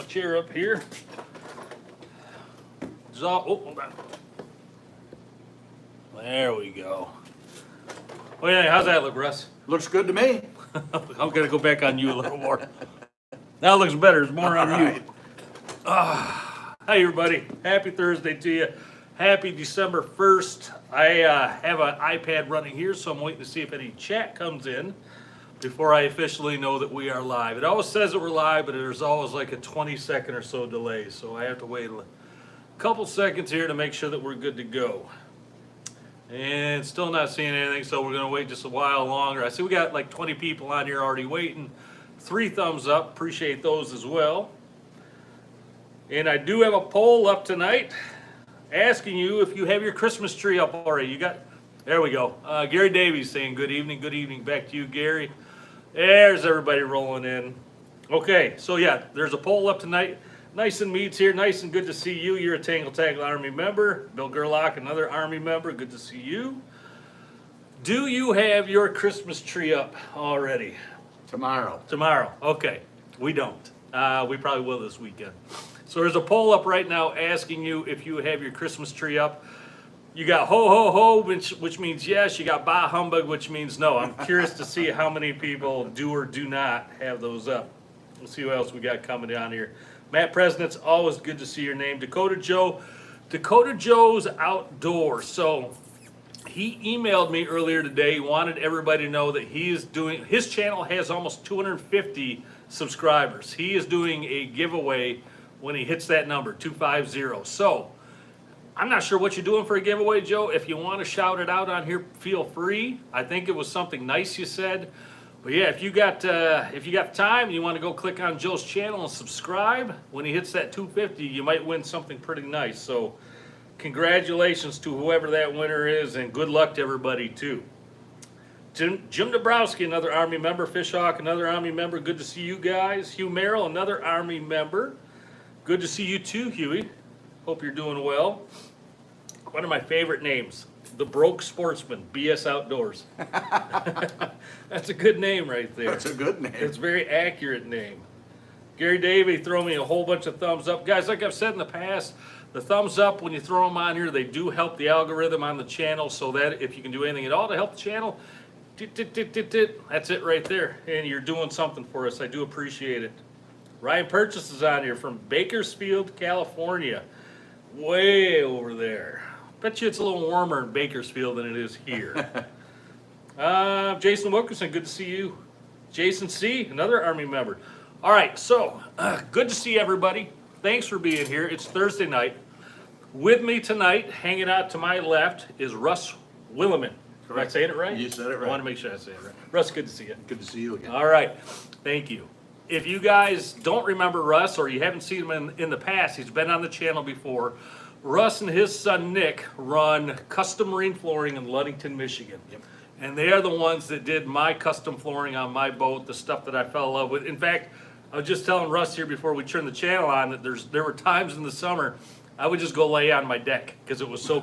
chair up here. Oh, hold on. There we go. Oh yeah, how's that look, Russ? Looks good to me. I'm gonna go back on you a little more. Now it looks better. It's more on you. Hi everybody. Happy Thursday to you. Happy December 1st. I have an iPad running here, so I'm waiting to see if any chat comes in before I officially know that we are live. It always says that we're live, but there's always like a 20-second or so delay, so I have to wait a couple seconds here to make sure that we're good to go. And still not seeing anything, so we're gonna wait just a while longer. I see we got like 20 people on here already waiting. 3 thumbs up, appreciate those as well. And I do have a poll up tonight asking you if you have your Christmas tree up already. There we go. Gary Davies saying good evening back to you, Gary. There's everybody rolling in. Okay, so yeah, there's a poll up tonight. Nice and Mead's here, nice and good to see you. You're a Tangled Army member. Bill Gerlach, another Army member, good to see you. Do you have your Christmas tree up already? Tomorrow. Tomorrow, okay. We don't. We probably will this weekend. So there's a poll up right now asking you if you have your Christmas tree up. You got ho ho ho, which means yes. You got bah humbug, which means no. I'm curious to see how many people do or do not have those up. Let's see who else we got coming down here. Matt President's always good to see your name. Dakota Joe's Outdoors. So he emailed me earlier today. He wanted everybody to know that he is doing, his channel has almost 250 subscribers. He is doing a giveaway when he hits that number, 250. So I'm not sure what you're doing for a giveaway, Joe. If you want to shout it out on here, feel free. I think it was something nice you said. But yeah, if you got time and you want to go click on Joe's channel and subscribe, when he hits that 250, you might win something pretty nice. So congratulations to whoever that winner is, and good luck to everybody too. Jim Dabrowski, another Army member. Fishhawk, another Army member. Good to see you guys. Hugh Merrill, another Army member. Good to see you too, Huey. Hope you're doing well. One of my favorite names, The Broke Sportsman, BS Outdoors. That's a good name right there. That's a good name. It's a very accurate name. Gary Davey, throw me a whole bunch of thumbs up. Guys, like I've said in the past, the thumbs up, when you throw them on here, they do help the algorithm on the channel, so that if you can do anything at all to help the channel, that's it right there. And you're doing something for us. I do appreciate it. Ryan Purchase is on here from Bakersfield, California. Way over there. Bet you it's a little warmer in Bakersfield than it is here. Jason Wilkerson, good to see you. Jason C., another Army member. All right, so good to see everybody. Thanks for being here. It's Thursday night. With me tonight, hanging out to my left, is Russ Williman. Am I saying it right? You said it right. I want to make sure I say it right. Russ, good to see you. Good to see you again. All right, thank you. If you guys don't remember Russ, or you haven't seen him in the past, he's been on the channel before. Russ and his son Nick run Custom Marine Flooring in Ludington, Michigan. Yep. And they are the ones that did my custom flooring on my boat, the stuff that I fell in love with. In fact, I was just telling Russ here before we turned the channel on that there were times in the summer I would just go lay on my deck because it was so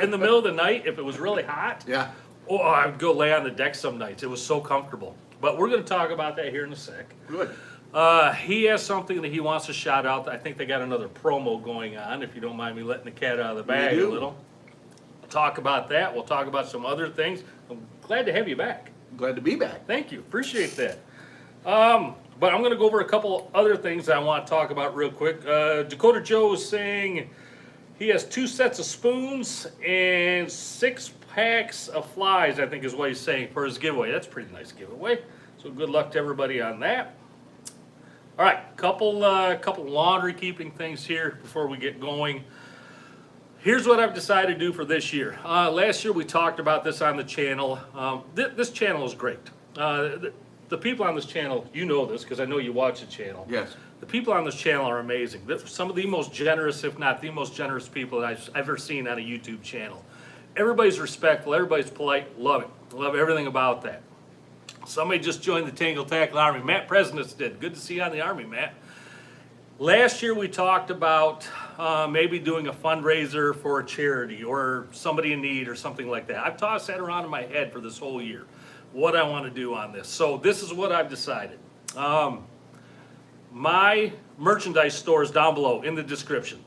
in the middle of the night, if it was really hot, Yeah. oh, I would go lay on the deck some nights. It was so comfortable. But we're going to talk about that here in a sec. Good. He has something that he wants to shout out. I think they got another promo going on, if you don't mind me letting the cat out of the bag a little. We'll talk about that. We'll talk about some other things. I'm glad to have you back. Glad to be back. Thank you. Appreciate that. But I'm going to go over a couple other things I want to talk about real quick. Dakota Joe is saying he has 2 sets of spoons and 6 packs of flies, I think is what he's saying, for his giveaway. That's a pretty nice giveaway. So good luck to everybody on that. All right, couple laundry keeping things here before we get going. Here's what I've decided to do for this year. Last year we talked about this on the channel. This channel is great. The people on this channel, you know this because I know you watch the channel. Yes. The people on this channel are amazing. They're some of the most generous, if not the most generous people that I've ever seen on a YouTube channel. Everybody's respectful, everybody's polite, love it. Love everything about that. Somebody just joined the Tangled Army. Matt Presidents did. Good to see you on the Army, Matt. Last year we talked about maybe doing a fundraiser for a charity or somebody in need or something like that. I've tossed that around in my head for this whole year, what I want to do on this. So this is what I've decided. 2 of the 3 things that I'm going to do is I'm going to do a fundraiser for a charity or something like that. I've tossed that around in my head for this whole year, what I want to do on this. So this is what I've decided. 2 of the 3 things that I'm going to do is I'm going to do a fundraiser for a charity or something like that. I've tossed that around in my head for this whole year, what I want to do on this. So this is what I've decided. my merchandise store is down below in the description.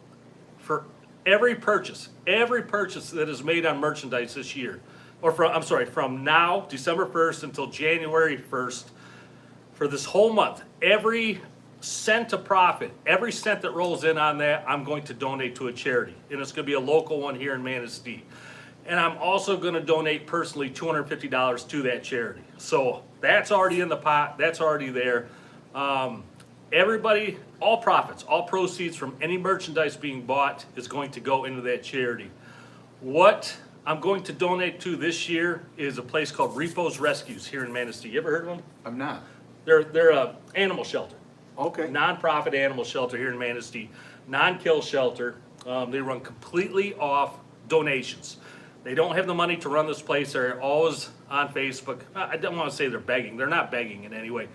For every purchase that is made on merchandise this year, or from now, December 1st until January 1st, for this whole month, every cent of profit, every cent that rolls in on that, I'm going to donate to a charity. And it's going to be a local one here in Manistee. And I'm also going to donate personally $250 to that charity. So that's already in the pot. That's already there. Everybody, all profits, all proceeds from any merchandise being bought is going to go into that charity. What I'm going to donate to this year is a place called Repo's Rescues here in Manistee. You ever heard of them? I'm not. They're a animal shelter. Okay. Nonprofit animal shelter here in Manistee, non-kill shelter. They run completely off donations. They don't have the money to run this place. They're always on Facebook. I don't want to say they're begging. They're not begging in any way.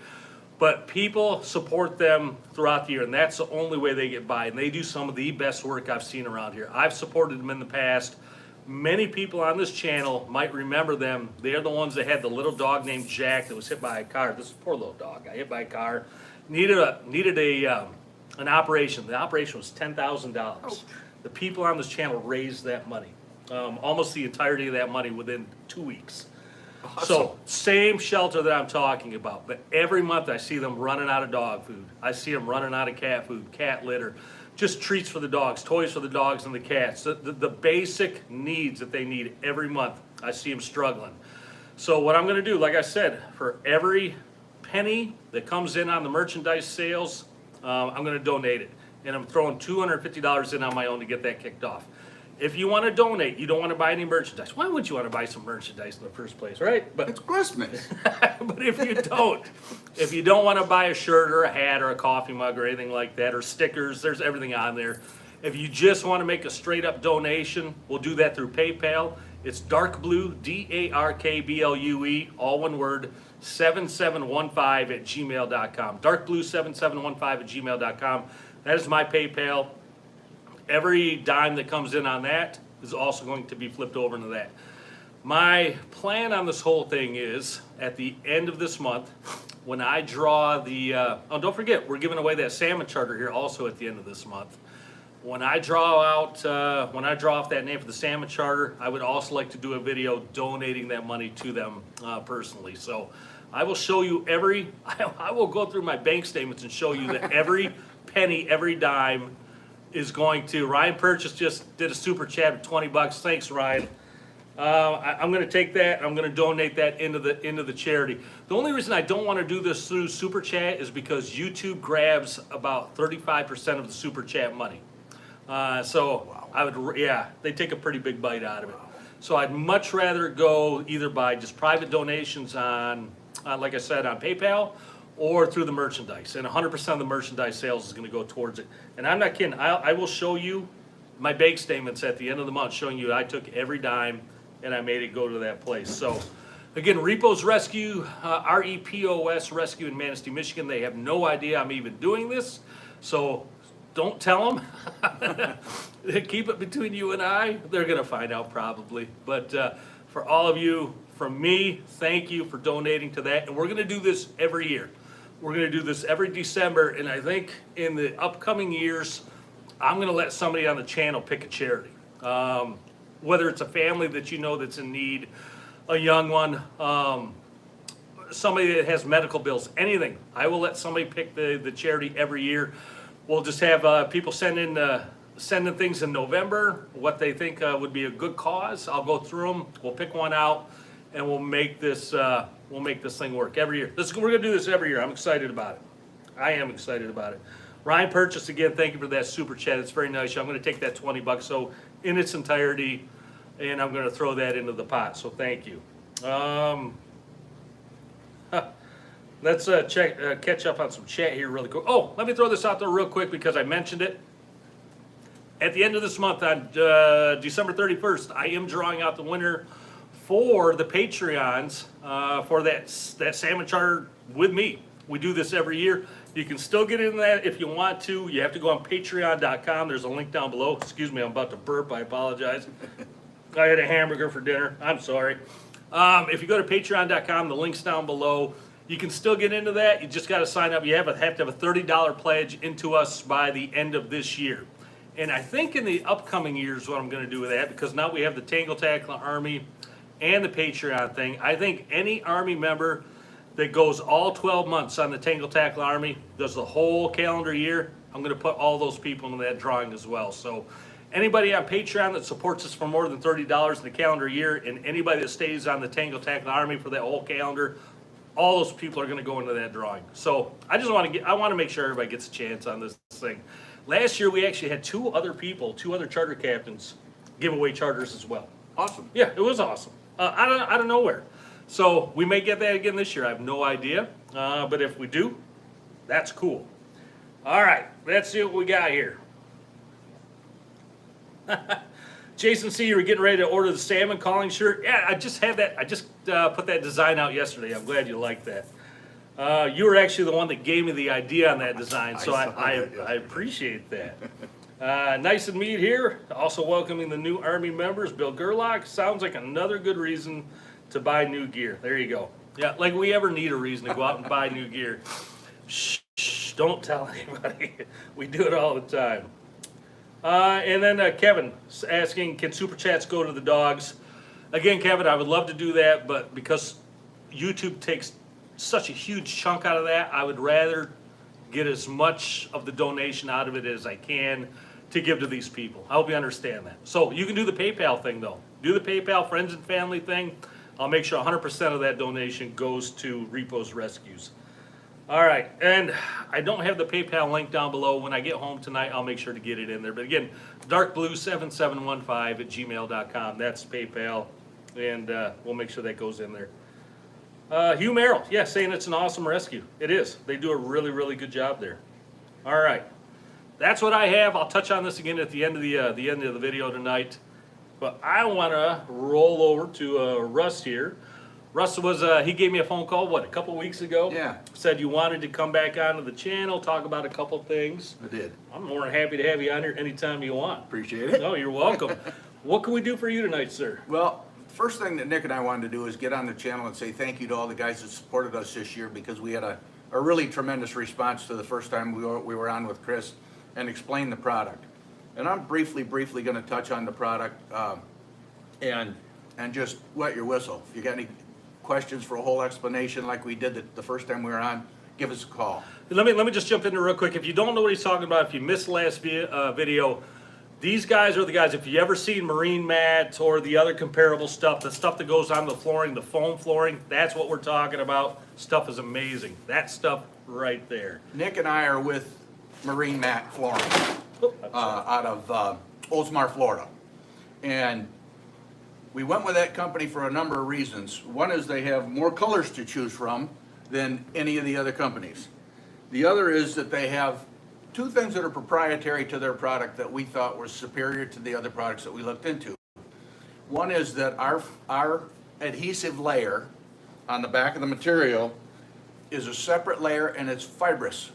But people support them throughout the year, and that's the only way they get by. And they do some of the best work I've seen around here. I've supported them in the past. Many people on this channel might remember them. They're the ones that had the little dog named Jack that was hit by a car. This poor little dog got hit by a car. Needed an operation. The operation was $10,000. The people on this channel raised that money, almost the entirety of that money within 2 weeks. Awesome. So same shelter that I'm talking about, but every month I see them running out of dog food. I see them running out of cat food, cat litter, just treats for the dogs, toys for the dogs and the cats. The basic needs that they need every month, I see them struggling. So what I'm going to do, like I said, for every penny that comes in on the merchandise sales, I'm going to donate it. And I'm throwing $250 in on my own to get that kicked off. If you want to donate, you don't want to buy any merchandise. Why would you want to buy some merchandise in the first place, right? But It's Christmas. but if you don't want to buy a shirt or a hat or a coffee mug or anything like that, or stickers, there's everything on there. If you just want to make a straight up donation, we'll do that through PayPal. It's dark blue, DARKBLUE, all one word, 7715 @gmail.com. Darkblue7715 @gmail.com. That is my PayPal. Every dime that comes in on that is also going to be flipped over into that. My plan on this whole thing is, at the end of this month, when I draw the, don't forget, we're giving away that salmon charter here also at the end of this month. When I draw off that name for the salmon charter, I would also like to do a video donating that money to them personally. So I will show you I will go through my bank statements and show you that every penny, every dime is going to. Ryan Purchase just did a super chat of $20. Thanks, Ryan. I'm going to take that. I'm going to donate that into the charity. The only reason I don't want to do this through super chat is because YouTube grabs about 35% of the super chat money. They take a pretty big bite out of it. So I'd much rather go either by just private donations on like I said, on PayPal, or through the merchandise. And 100% of the merchandise sales is going to go towards it. And I'm not kidding. I will show you my bank statements at the end of the month showing you I took every dime and I made it go to that place. So again, Repo's Rescue, REPOS Rescue in Manistee, Michigan. They have no idea I'm even doing this. So don't tell them. Keep it between you and I. They're going to find out probably. But for all of you, from me, thank you for donating to that. And we're going to do this every year. We're going to do this every December. And I think in the upcoming years, I'm going to let somebody on the channel pick a charity. Whether it's a family that you know that's in need, a young one, somebody that has medical bills, anything. I will let somebody pick the charity every year. We'll just have people send in things in November, what they think would be a good cause. I'll go through them. We'll pick one out, and we'll make this thing work every year. We're gonna do this every year. I'm excited about it. I am excited about it. Ryan Purchase, again, thank you for that super chat. It's very nice. I'm gonna take that $20 so in its entirety, and I'm gonna throw that into the pot. So thank you. Let's catch up on some chat here really quick. Oh, let me throw this out there real quick because I mentioned it. At the end of this month, on December 31st, I am drawing out the winner for the Patreons for that salmon charter with me. We do this every year. You can still get in that if you want to. You have to go on patreon.com. There's a link down below. Excuse me, I'm about to burp. I apologize. I had a hamburger for dinner. I'm sorry. If you go to patreon.com, the link's down below. You can still get into that. You just got to sign up. You have to have a $30 pledge into us by the end of this year. And I think in the upcoming years, what I'm going to do with that, because now we have the Tangled Tackle Army and the Patreon thing. I think any Army member that goes all 12 months on the Tangled Tackle Army, does the whole calendar year, I'm going to put all those people in that drawing as well. So anybody on Patreon that supports us for more than $30 in the calendar year, and anybody that stays on the Tangled Tackle Army for that whole calendar, all those people are going to go into that drawing. So I just want to make sure everybody gets a chance on this thing. Last year we actually had two other charter captains give away charters as well. Awesome. Yeah, it was awesome. Out of nowhere. So we may get that again this year. I have no idea. But if we do, that's cool. All right, let's see what we got here. Jason C., you were getting ready to order the salmon calling shirt. Yeah, I just had that. I just put that design out yesterday. I'm glad you liked that. You were actually the one that gave me the idea on that design, so I appreciate that. Nice and meet here. Also welcoming the new Army members. Bill Gerlach. Sounds like another good reason to buy new gear. There you go. Yeah, like we ever need a reason to go out and buy new gear. Shh, don't tell anybody. We do it all the time. And then Kevin asking, can Super Chats go to the dogs? Again, Kevin, I would love to do that, but because YouTube takes such a huge chunk out of that, I would rather get as much of the donation out of it as I can to give to these people. I hope you understand that. So you can do the PayPal thing, though. Do the PayPal friends and family thing. I'll make sure 100% of that donation goes to Repos Rescues. All right, and I don't have the PayPal link down below. When I get home tonight, I'll make sure to get it in there. But again, darkblue7715@gmail.com. That's PayPal, and we'll make sure that goes in there. Hugh Merrill, yeah, saying it's an awesome rescue. It is. They do a really, really good job there. All right, that's what I have. I'll touch on this again at the end of the video tonight. But I want to roll over to Russ here. Russ he gave me a phone call, a couple weeks ago? Yeah. Said you wanted to come back onto the channel, talk about a couple things. I did. I'm more than happy to have you on here anytime you want. Appreciate it. No, you're welcome. What can we do for you tonight, sir? Well, first thing that Nick and I wanted to do is get on the channel and say thank you to all the guys that supported us this year, because we had a really tremendous response to the first time we were on with Chris and explained the product. And I'm briefly going to touch on the product and just wet your whistle. If you got any questions for a whole explanation like we did the first time we were on, give us a call. Let me just jump in there real quick. If you don't know what he's talking about, if you missed the last video, these guys are the guys. If you ever seen marine mats or the other comparable stuff, the stuff that goes on the flooring, the foam flooring, that's what we're talking about. Stuff is amazing. That stuff right there. Nick and I are with Marine Mat Flooring out of Oldsmar, Florida. And we went with that company for a number of reasons. One is they have more colors to choose from than any of the other companies. The other is that they have two things that are proprietary to their product that we thought were superior to the other products that we looked into. One is that our adhesive layer on the back of the material is a separate layer, and it's fibrous.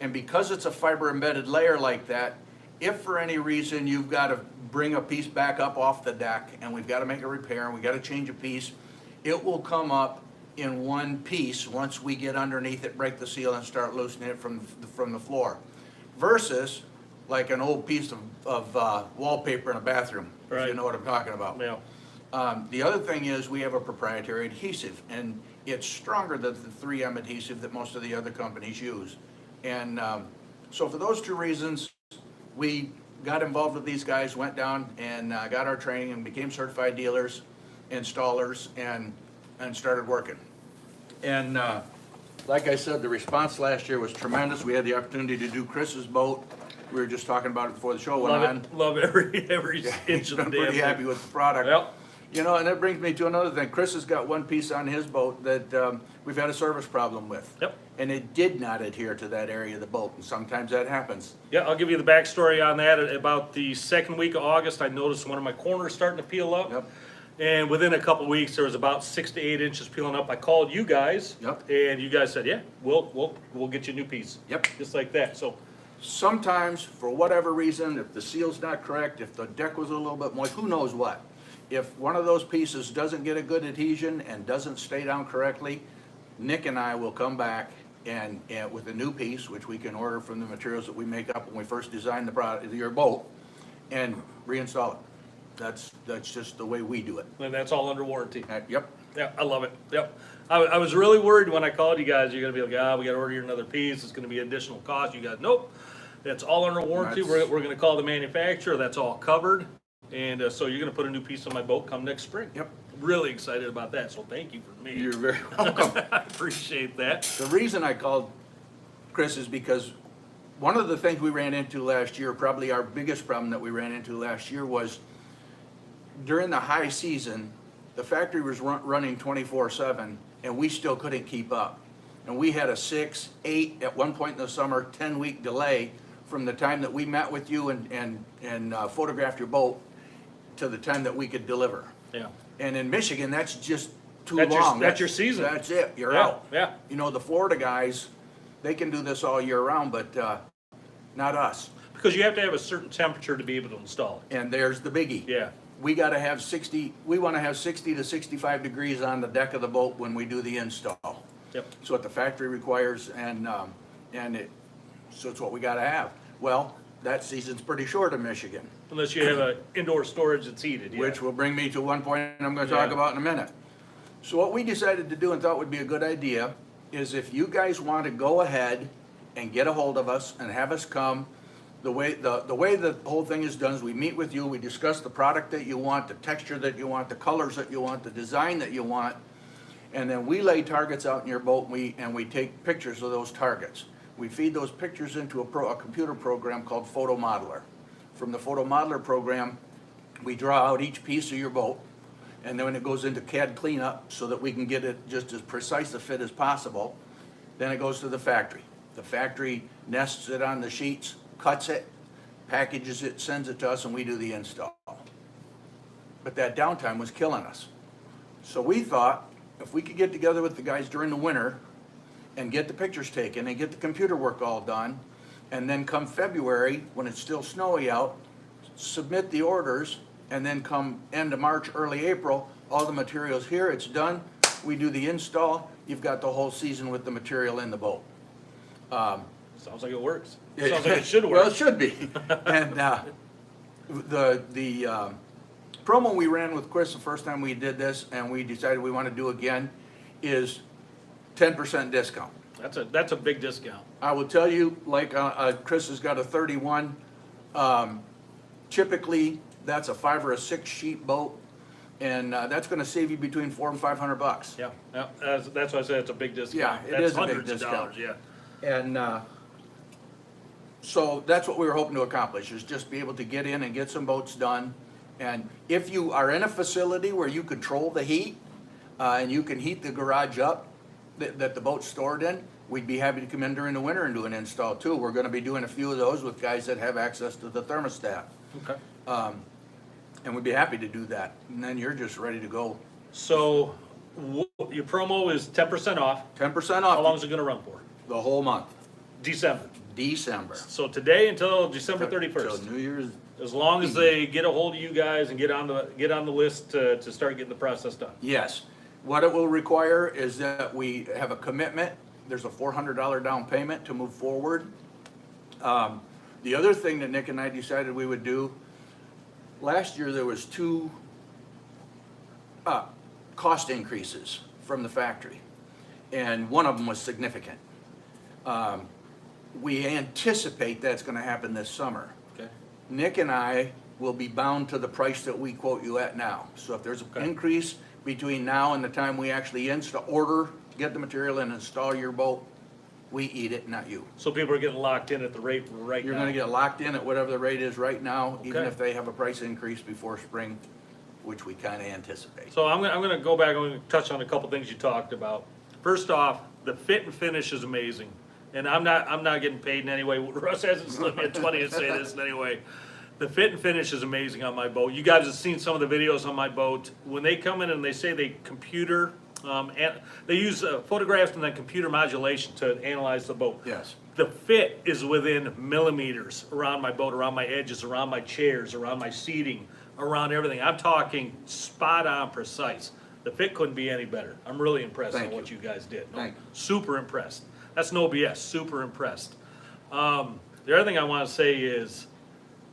And because it's a fiber embedded layer like that, if for any reason you've got to bring a piece back up off the deck and we've got to make a repair and we've got to change a piece, it will come up in one piece once we get underneath it, break the seal, and start loosening it from the floor. Versus like an old piece of wallpaper in a bathroom, Right. if you know what I'm talking about. Yeah. The other thing is we have a proprietary adhesive, and it's stronger than the 3M adhesive that most of the other companies use. And so for those two reasons, we got involved with these guys, went down and got our training and became certified dealers, installers, and started working. And like I said, the response last year was tremendous. We had the opportunity to do Chris's boat. We were just talking about it before the show went on. Love every inch of the I'm damn pretty happy thing. with the product. Yep. You know, and that brings me to another thing. Chris has got one piece on his boat that we've had a service problem with. Yep. And it did not adhere to that area of the boat, and sometimes that happens. Yeah, I'll give you the backstory on that. About the second week of August, I noticed one of my corners starting to peel up. Yep. And within a couple weeks, there was about 6 to 8 inches peeling up. I called you guys. Yep. And you guys said, yeah, we'll get you a new piece. Yep. Just like that. So Sometimes, for whatever reason, if the seal's not correct, if the deck was a little bit moist, who knows what. If one of those pieces doesn't get a good adhesion and doesn't stay down correctly, Nick and I will come back and with a new piece, which we can order from the materials that we make up when we first design the product, your boat, and reinstall it. That's just the way we do it. And that's all under warranty. Yep. Yeah, I love it. Yep. I was really worried when I called you guys, you're gonna be like, we gotta order another piece, it's gonna be additional cost. You guys, nope. That's all under warranty. That's- We're gonna call the manufacturer, that's all covered. And, so you're gonna put a new piece on my boat come next spring. Yep. Really excited about that, so thank you for me. You're very welcome. I appreciate that. The reason I called Chris is because one of the things we ran into last year, probably our biggest problem that we ran into last year, was during the high season, the factory was running 24/7, and we still couldn't keep up. And we had a 6, 8, at one point in the summer, 10-week delay from the time that we met with you and photographed your boat to the time that we could deliver. Yeah. And in Michigan, that's just too That's your- long. that's your season. That's it, you're Yeah, out. yeah. You know, the Florida guys, they can do this all year round, but not us. Because you have to have a certain temperature to be able to install it. And there's the biggie. Yeah. We gotta have 60, we wanna have 60 to 65 degrees on the deck of the boat when we do the install. Yep. It's what the factory requires, and so it's what we gotta have. Well, that season's pretty short in Michigan, Unless you have a indoor storage that's heated, yeah. which will bring me to one point I'm gonna talk Yeah. about in a minute. So what we decided to do and thought would be a good idea is if you guys want to go ahead and get a hold of us and have us come, the way the whole thing is done is we meet with you, we discuss the product that you want, the texture that you want, the colors that you want, the design that you want, and then we lay targets out in your boat and we take pictures of those targets. We feed those pictures into a computer program called Photo Modeler. From the Photo Modeler program, we draw out each piece of your boat, and then when it goes into CAD cleanup so that we can get it just as precise a fit as possible, then it goes to the factory. The factory nests it on the sheets, cuts it, packages it, sends it to us, and we do the install. But that downtime was killing us. So we thought, if we could get together with the guys during the winter and get the pictures taken and get the computer work all done, and then come February, when it's still snowy out, submit the orders, and then come end of March, early April, all the material's here, it's done, we do the install, you've got the whole season with the material in the boat. Sounds like it works. Sounds like it should Well, it work. should be. And the promo we ran with Chris the first time we did this, and we decided we want to do again, is 10% discount. That's a big discount. I will tell you, like, Chris has got a 31, typically, that's a 5 or a 6 sheet boat, and that's gonna save you between $400 and $500. Yeah, yeah, that's why I said it's a big discount. Yeah, it That's is a big hundreds of discount. dollars, yeah. And so that's what we were hoping to accomplish, is just be able to get in and get some boats done. And if you are in a facility where you control the heat, and you can heat the garage up that the boat's stored in, we'd be happy to come in during the winter and do an install too. We're gonna be doing a few of those with guys that have access to the thermostat. Okay. And we'd be happy to do that. And then you're just ready to go. So, your promo is 10% off. 10% How long off is it gonna run for? the whole month, December. December. So today until December Till 31st. New Year's. As long as they get a hold of you guys and get on the list to start getting the process done. Yes. What it will require is that we have a commitment. There's a $400 down payment to move forward. The other thing that Nick and I decided we would do, last year there was 2 cost increases from the factory, and one of them was significant. We anticipate that's gonna happen this summer. Okay. Nick and I will be bound to the price that we quote you at now. So if there's an Okay. increase between now and the time we actually order, get the material and install your boat, we eat it, not you. So people are getting locked in at the rate right now. You're gonna get locked in at whatever the rate is right now, even Okay. if they have a price increase before spring, which we kinda anticipate. So I'm gonna go back, I'm gonna touch on a couple things you talked about. First off, the fit and finish is amazing. And I'm not getting paid in any way. Russ hasn't slipped me a 20 to say this in any way. The fit and finish is amazing on my boat. You guys have seen some of the videos on my boat. When they come in and they say they computer, and they use photographs and then computer modulation to analyze the boat. Yes. The fit is within millimeters around my boat, around my edges, around my chairs, around my seating, around everything. I'm talking spot on precise. The fit couldn't be any better. I'm really impressed Thank on what you. you guys did. No, Thank you. super impressed. That's no BS, super impressed. The other thing I want to say is,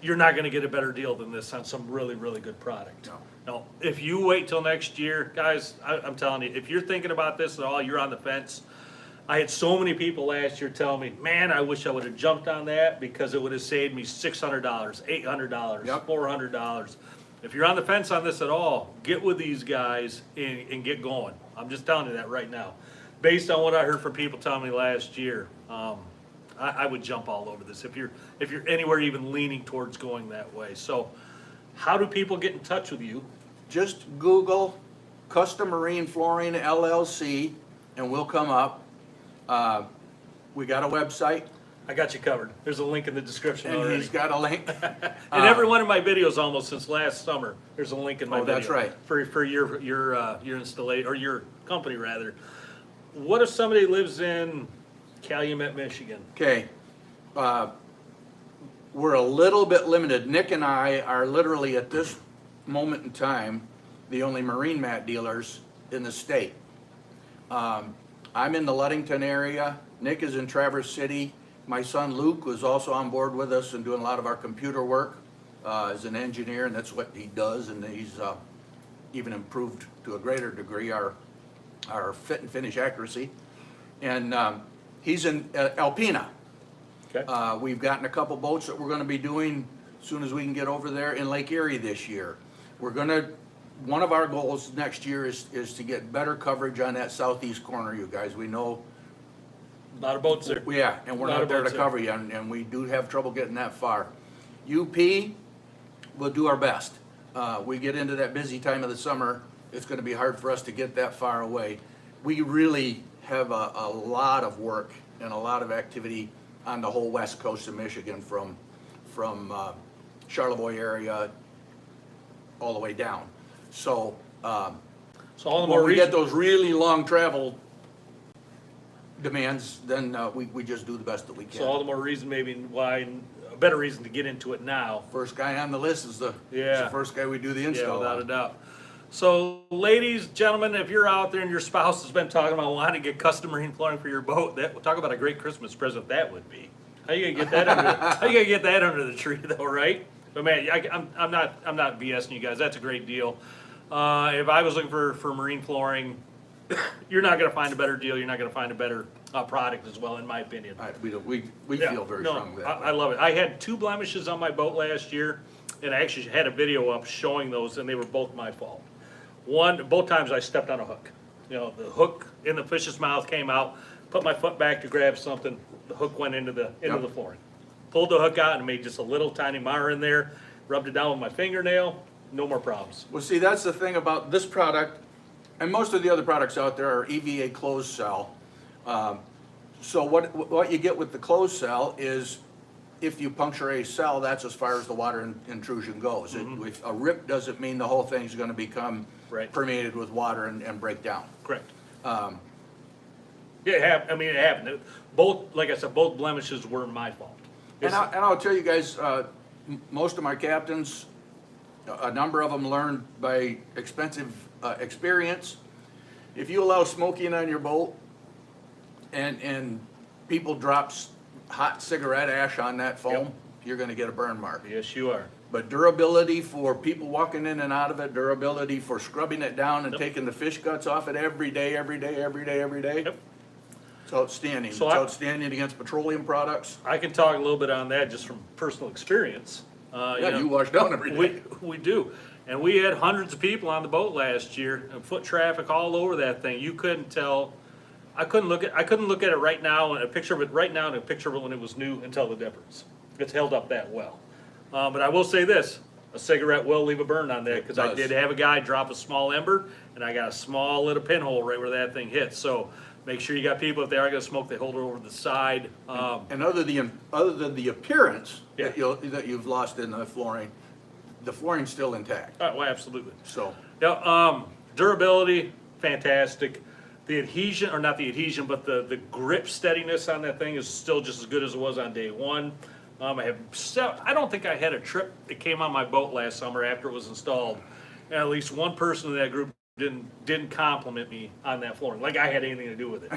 you're not gonna get a better deal than this on some really, really good product. No. No, if you wait till next year, guys, I'm telling you, if you're thinking about this at all, you're on the fence. I had so many people last year tell me, man, I wish I would have jumped on that because it would have saved me $600, $800, Yep. $400. If you're on the fence on this at all, get with these guys and get going. I'm just telling you that right now. Based on what I heard from people telling me last year, I would jump all over this if you're anywhere even leaning towards going that way. So, how do people get in touch with you? Just Google Custom Marine Flooring LLC and we'll come up. We got a website I got you covered. There's a link in the description and already. he's got a link. In every one of my videos, almost since last summer, there's a link in my Oh, video. that's right. For your installation or your company rather. What if somebody lives in Calumet, Michigan? Okay. We're a little bit limited. Nick and I are literally at this moment in time, the only marine mat dealers in the state. I'm in the Ludington area. Nick is in Traverse City. My son Luke was also on board with us and doing a lot of our computer work as an engineer, and that's what he does. And he's even improved to a greater degree our fit and finish accuracy. And he's in Alpena. Okay. We've gotten a couple boats that we're gonna be doing as soon as we can get over there in Lake Erie this year. One of our goals next year is to get better coverage on that southeast corner, you guys. We know, A lot of boats there. yeah, and we're Lot not of there to boats there. cover you, and we do have trouble getting that far. UP, we'll do our best. We get into that busy time of the summer, it's gonna be hard for us to get that far away. We really have a lot of work and a lot of activity on the whole west coast of Michigan from Charlevoix area all the way down. So, So all the when more we get reason. those really long travel demands, then we just do the best that we So all can. the more reason, maybe why a better reason to get into it now. First guy on the list is the Yeah. first guy we do the Yeah, install without a on. doubt. So, ladies, gentlemen, if you're out there and your spouse has been talking about wanting to get custom marine flooring for your boat, talk about a great Christmas present that would be. How you gonna get that under? How you gonna get that under the tree, though, right? But man, I'm not BSing you guys. That's a great deal. If I was looking for marine flooring, you're not gonna find a better deal. You're not gonna find a better product as well, in my opinion. We Yeah, feel very no, strongly that I way. love it. I had 2 blemishes on my boat last year, and I actually had a video up showing those, and they were both my fault. Both times I stepped on a hook. You know, the hook in the fish's mouth came out, put my foot back to grab something, the hook went into the Yep. flooring. Pulled the hook out and made just a little tiny mar in there, rubbed it down with my fingernail, no more problems. Well, see, that's the thing about this product, and most of the other products out there are EVA closed cell. So what you get with the closed cell is if you puncture a cell, that's as far as the water intrusion goes. If a rip doesn't mean the whole thing's gonna become Right. permeated with water and break down. Correct. Yeah, it happened. Both, like I said, both blemishes were my fault. And I'll tell you guys, most of my captains, a number of them learned by expensive experience. If you allow smoking on your boat and people drops hot cigarette ash on that foam, Yep. you're gonna get a burn mark. Yes, you are. But durability for people walking in and out of it, durability for scrubbing it down and Yep. taking the fish guts off it every day. Yep. It's outstanding. So It's I- outstanding against petroleum products. I can talk a little bit on that just from personal experience. Yeah, you wash down every day. We do. And we had hundreds of people on the boat last year, and foot traffic all over that thing. You couldn't tell. I couldn't look at it right now, and a picture of it right now and a picture of it when it was new, and tell the difference. It's held up that well. But I will say this, a cigarette will leave a burn on that, because I does. did have a guy drop a small ember, and I got a small little pinhole right where that thing hits. So make sure you got people, if they are gonna smoke, they hold it over the side. And other than the appearance Yeah. that you've lost in the flooring's still intact. Well, absolutely. So, Yeah, durability, fantastic. The adhesion, or not the adhesion, but the grip steadiness on that thing is still just as good as it was on day one. I don't think I had a trip that came on my boat last summer after it was installed. And at least one person in that group didn't compliment me on that flooring, like I had anything to do with it.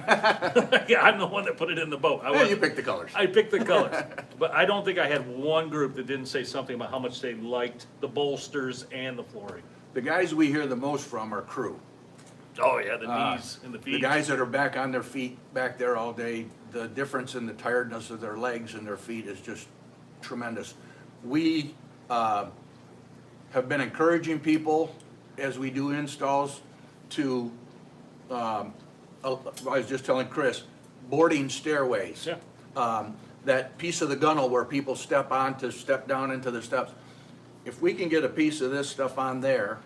Yeah, I'm the one that put it in the boat. Yeah, you picked the colors. I picked the colors. But I don't think I had one group that didn't say something about how much they liked the bolsters and the flooring. The guys we hear the most from are crew. Oh, yeah, the knees and the feet. The guys that are back on their feet, back there all day, the difference in the tiredness of their legs and their feet is just tremendous. We have been encouraging people as we do installs to, I was just telling Chris, boarding stairways. Yeah. That piece of the gunnel where people step on to step down into the steps. If we can get a piece of this stuff on there,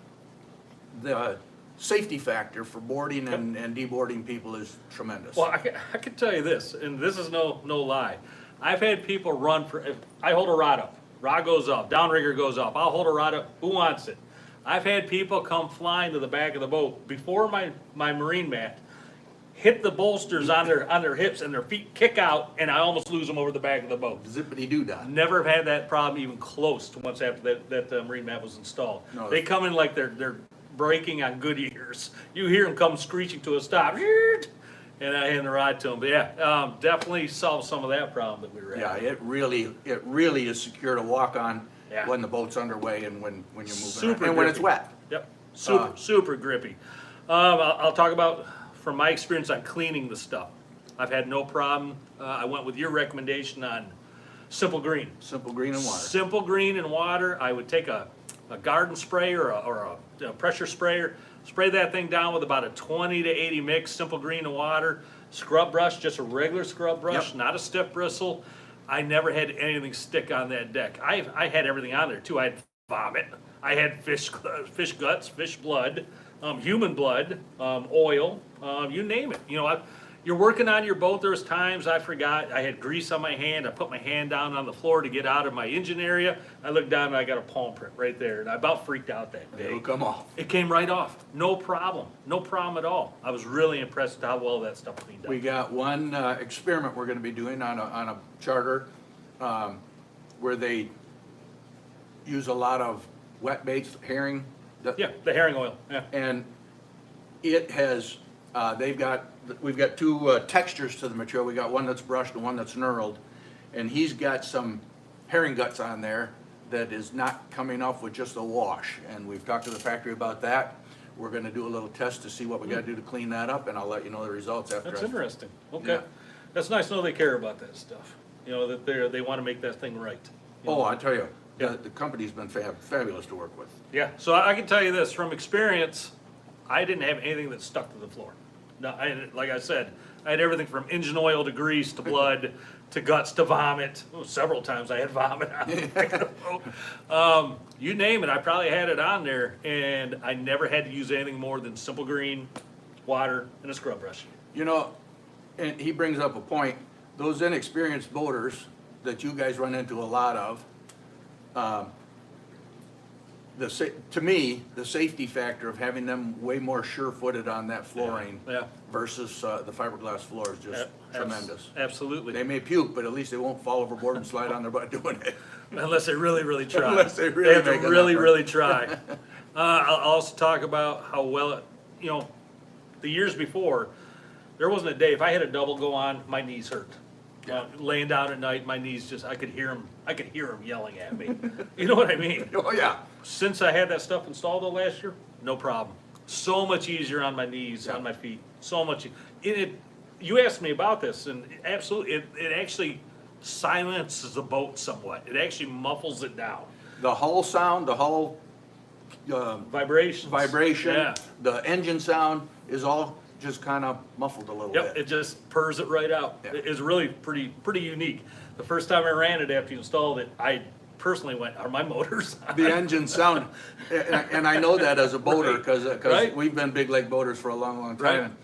the safety factor for boarding and deboarding people is tremendous. Well, I can tell you this, and this is no lie. I've had people run for, if I hold a rod up, rod goes up, downrigger goes up, I'll hold a rod up, who wants it? I've had people come flying to the back of the boat before my marine mat, hit the bolsters on their hips and their feet kick out, and I almost lose them over the back of the boat. Zippity doo dah. Never have had that problem even close to once after that marine mat was installed. No. They come in like they're braking on good ears. You hear them come screeching to a stop, and I hand the rod to them. But yeah, definitely solved some of that problem that we were Yeah, having. it really is secure to walk on Yeah. when the boat's underway and when you're moving Super around. And when it's grippy. wet. Yep, super grippy. I'll talk about, from my experience on cleaning the stuff. I've had no problem. I went with your recommendation on Simple Green. Simple green and water. Simple Green and water. I would take a garden sprayer or a pressure sprayer, spray that thing down with about a 20 to 80 mix, Simple Green and water. Scrub brush, just a regular scrub brush, Yep. not a stiff bristle. I never had anything stick on that deck. I had everything on there too. I had vomit. I had fish guts, fish blood, human blood, oil, you name it. You know, you're working on your boat. There's times I forgot. I had grease on my hand. I put my hand down on the floor to get out of my engine area. I looked down and I got a palm print right there, and I about freaked out that day. It'll come off. It came right off. No problem. No problem at all. I was really impressed with how well that stuff cleaned up. We got one experiment we're gonna be doing on a charter, where they use a lot of wet baits, herring. Yeah, the herring oil. Yeah. And it has, we've got two textures to the material. We got one that's brushed and one that's knurled. And he's got some herring guts on there that is not coming off with just a wash. And we've talked to the factory about that. We're gonna do a little test to see what we gotta do to clean that up, and I'll let you know the results after. That's interesting. Okay. Yeah. That's nice to know they care about that stuff. You know, that they want to make that thing right. You know? Oh, I tell you, Yeah. the company's been fabulous to work with. Yeah, so I can tell you this, from experience, I didn't have anything that stuck to the floor. No, like I said, I had everything from engine oil to grease to blood to guts to vomit. Oh, several times I had vomit on the back of the boat. You name it, I probably had it on there, and I never had to use anything more than Simple Green, water, and a scrub brush. You know, and he brings up a point, those inexperienced boaters that you guys run into a lot of, to me, the safety factor of having them way more sure-footed on that flooring Yeah. versus the fiberglass floor is just tremendous. Absolutely. They may puke, but at least they won't fall overboard and slide on their butt doing it. Unless they really try. Unless they really have make to an really, effort. really try. I'll also talk about how well it, you know, the years before, there wasn't a day, if I had a double go on, my knees hurt. Yeah. Laying down at night, my knees just, I could hear them yelling at me. You know what I mean? Oh, yeah. Since I had that stuff installed though last year, no problem. So much easier on my knees, Yeah. on my feet, so much. You asked me about this, and absolutely, it actually silences the boat somewhat. It actually muffles it down. The hull sound, the hull Vibrations. vibration, Yeah. the engine sound is all just kind of muffled a little Yep, bit. it just purs it right out. Yeah. It's really pretty unique. The first time I ran it after you installed it, I personally went, are my motors on? The engine sound, and I know that as a boater, Right. because Right. we've been big lake boaters for a long Right. time.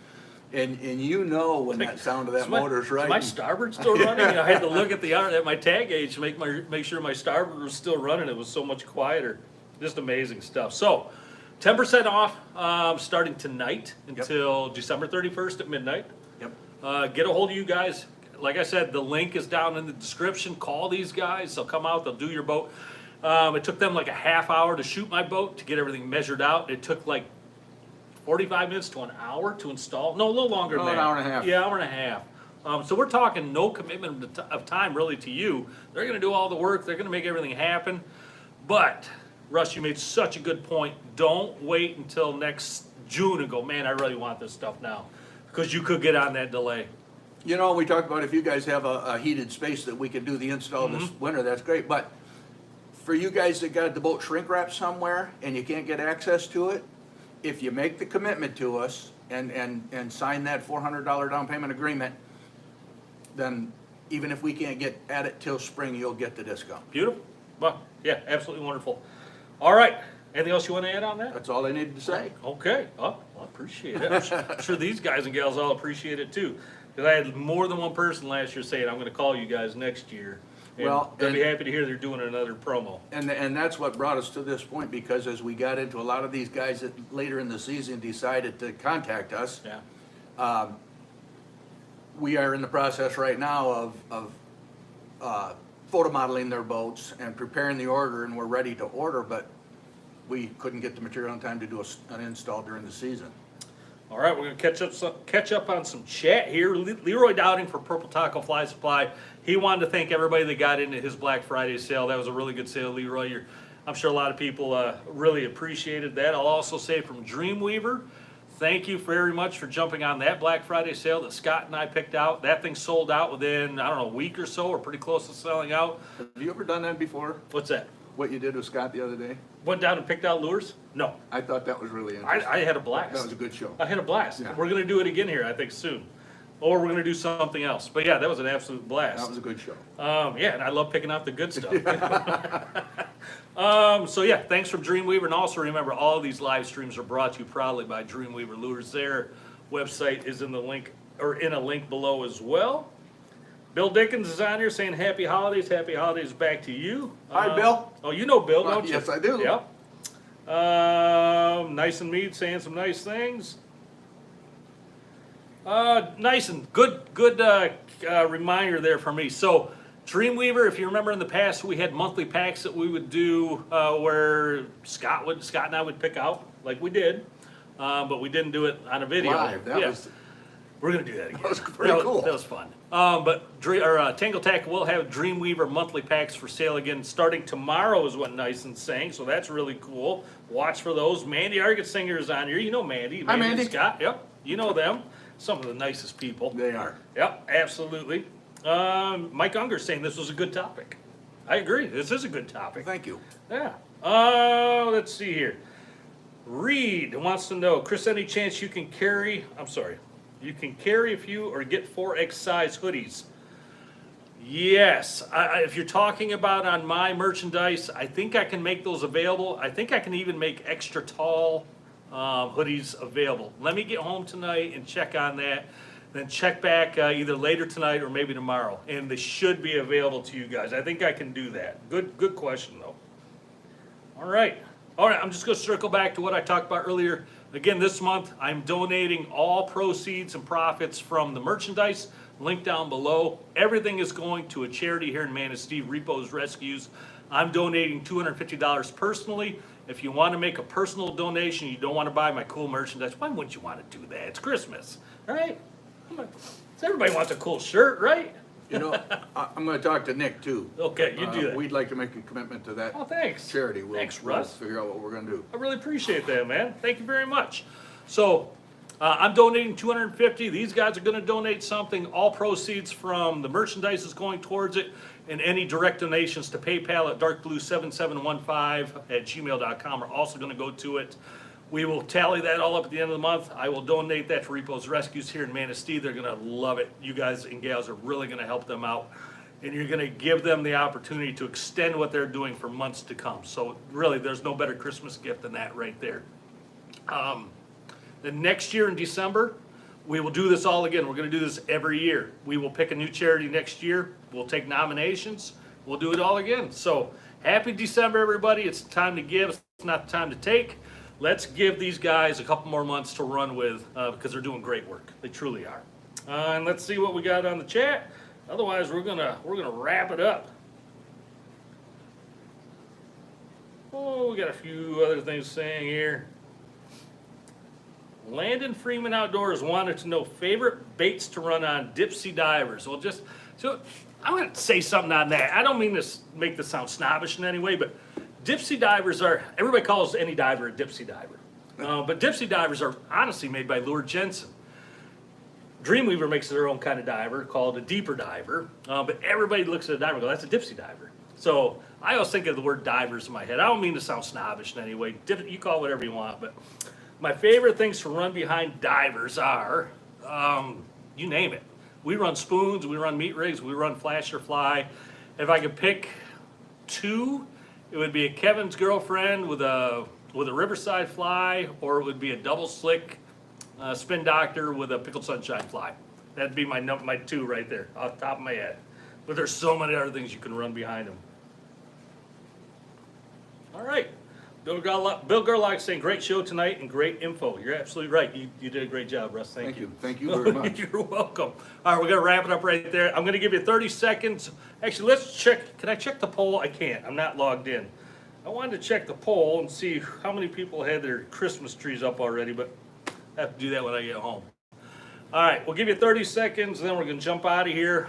And you know when that sound of that motor's right. Is my starboard still running? I had to look at my tag gauge to make sure my starboard was still running. It was so much quieter. Just amazing stuff. So, 10% off starting tonight until December 31st at midnight. Yep. Get a hold of you guys. Like I said, the link is down in the description. Call these guys. They'll come out. They'll do your boat. It took them like a half hour to shoot my boat to get everything measured out. It took like 45 minutes to an hour to install. No, a little longer than Oh, that. an hour and a half. Yeah, hour and a half. So we're talking no commitment of time really to you. They're gonna do all the work, they're gonna make everything happen. But, Russ, you made such a good point. Don't wait until next June and go, man, I really want this stuff now. Because you could get on that delay. You know, we talked about if you guys have a heated space that we can do the install this winter, that's great, but for you guys that got the boat shrink wrap somewhere and you can't get access to it, if you make the commitment to us and sign that $400 down payment agreement, then even if we can't get at it till spring, you'll get the discount. Beautiful. Well, yeah, absolutely wonderful. All right. Anything else you want to add on that? That's all I needed to say. Okay. Oh, I appreciate it. I'm sure these guys and gals all appreciate it too. Because I had more than one person last year saying, I'm going to call you guys next year. And Well, they'll be and- happy to hear they're doing another promo. And that's what brought us to this point, because as we got into a lot of these guys that later in the season decided to contact us, Yeah. we are in the process right now of photo modeling their boats and preparing the order, and we're ready to order, but we couldn't get the material in time to do an install during the season. All right, we're gonna catch up on some chat here. Leroy Dowding for Purple Taco Fly Supply. He wanted to thank everybody that got into his Black Friday sale. That was a really good sale, Leroy. I'm sure a lot of people really appreciated that. I'll also say from Dreamweaver, thank you very much for jumping on that Black Friday sale that Scott and I picked out. That thing sold out within, I don't know, a week or so, or pretty close to selling out. Have you ever done that before? What's that? What you did with Scott the other day? Went down and picked out lures? No, I thought that was really interesting. I had a blast. That was a good show. I had a blast. Yeah. We're gonna do it again here, I think, soon. Or we're gonna do something else. But yeah, that was an absolute blast. That was a good show. Yeah, and I love picking out the good stuff. So yeah, thanks from Dreamweaver, and also remember, all of these live streams are brought to you proudly by Dreamweaver Lures. Their website is in the link, or in a link below as well. Bill Dickens is on here saying happy holidays back to you. Hi, Bill. Oh, you know Bill, don't you? Yes, I do. Yep. Nice and Mead saying some nice things. Nice and good reminder there for me. So Dreamweaver, if you remember in the past, we had monthly packs that we would do where Scott and I would pick out like we did, but we didn't do it on a video. Live, that Yeah. was, We're gonna do that again. That was pretty cool. That was fun. But Tangled Tack will have Dreamweaver monthly packs for sale again starting tomorrow, is what Nyson's saying. So that's really cool. Watch for those. Mandy Argetsinger is on here. You know Mandy. Hi, Mandy. And Scott. Yep. You know them. Some of the nicest people. they are. Yep. Absolutely. Mike Unger saying this was a good topic. I agree. This is a good topic. Thank you. Yeah. Let's see here. Reed wants to know, Chris, any chance you can carry, you can carry a few or get 4X size hoodies? Yes. If you're talking about on my merchandise, I think I can make those available. I think I can even make extra tall hoodies available. Let me get home tonight and check on that. Then check back either later tonight or maybe tomorrow. And they should be available to you guys. I think I can do that. Good question though. All right, I'm just gonna circle back to what I talked about earlier. Again, this month, I'm donating all proceeds and profits from the merchandise, link down below. Everything is going to a charity here in Manistee, Repos Rescues. I'm donating $250 personally. If you wanna make a personal donation, you don't wanna buy my cool merchandise, why wouldn't you wanna do that? It's Christmas, right? Everybody wants a cool shirt, right? You know, I'm gonna talk to Nick too. Okay, you do that. We'd like to make a commitment to that Oh, thanks. charity. Thanks, We'll Russ. figure out what we're gonna do. I really appreciate that, man. Thank you very much. So, I'm donating $250. These guys are gonna donate something. All proceeds from the merchandise is going towards it, and any direct donations to PayPal at darkblue7715@gmail.com are also gonna go to it. We will tally that all up at the end of the month. I will donate that to Repos Rescues here in Manistee. They're gonna love it. You guys and gals are really gonna help them out. And you're gonna give them the opportunity to extend what they're doing for months to come. So really, there's no better Christmas gift than that right there. The next year in December, we will do this all again. We're gonna do this every year. We will pick a new charity next year. We'll take nominations. We'll do it all again. So happy December, everybody. It's time to give. It's not the time to take. Let's give these guys a couple more months to run with because they're doing great work. They truly are. And let's see what we got on the chat. Otherwise, we're gonna wrap it up. Oh, we got a few other things saying here. Landon Freeman Outdoors wanted to know favorite baits to run on Dipsy divers. Well, so I'm going to say something on that. I don't mean to make this sound snobbish in any way, but Dipsy divers everybody calls any diver a Dipsy diver. But Dipsy divers are honestly made by Lure Jensen. Dreamweaver makes their own kind of diver called a deeper diver, but everybody looks at a diver and goes, that's a Dipsy diver. So I always think of the word divers in my head. I don't mean to sound snobbish in any way. You call it whatever you want, but my favorite things to run behind divers are, you name it. We run spoons, we run meat rigs, we run flasher fly. If I could pick two, it would be a Kevin's Girlfriend with a Riverside fly, or it would be a double slick Spin Doctor with a Pickled Sunshine fly. That'd be my two right there, off the top of my head. But there's so many other things you can run behind them. All right. Bill Gerlach saying, great show tonight and great info. You're absolutely right. You did a great job, Russ. Thank you. Thank you very much. You're welcome. All right, we're going to wrap it up right there. I'm going to give you 30 seconds. Actually, let's check. Can I check the poll? I can't. I'm not logged in. I wanted to check the poll and see how many people had their Christmas trees up already, but I have to do that when I get home. All right, we'll give you 30 seconds, and then we're going to jump out of here.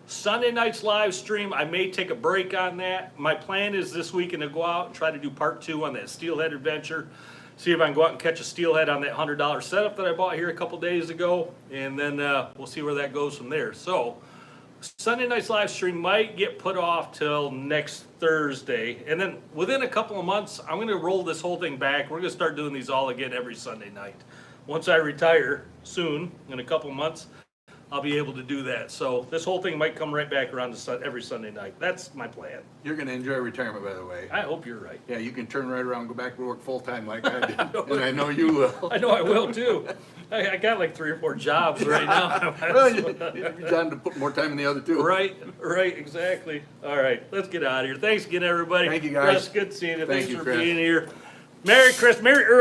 Sunday night's live stream, I may take a break on that. My plan is this weekend to go out and try to do part 2 on that steelhead adventure. See if I can go out and catch a steelhead on that $100 setup that I bought here a couple days ago. And then we'll see where that goes from there. So Sunday night's live stream might get put off till next Thursday. And then within a couple of months, I'm going to roll this whole thing back. We're going to start doing these all again every Sunday night. Once I retire soon, in a couple of months, I'll be able to do that. So this whole thing might come right back around every Sunday night. That's my plan. You're going to enjoy retirement, by the way. I hope you're right. Yeah, you can turn right around and go back to work full-time like I did. And I know you will. I know I will too. I got like 3 or 4 jobs right now. Well, you're trying to put more time in the other two. Right, exactly. All right, let's get out of here. Thanks again, everybody. Thank you, guys. Russ, good seeing you. Thank Thanks you, for Chris. being here. Merry Christmas. Merry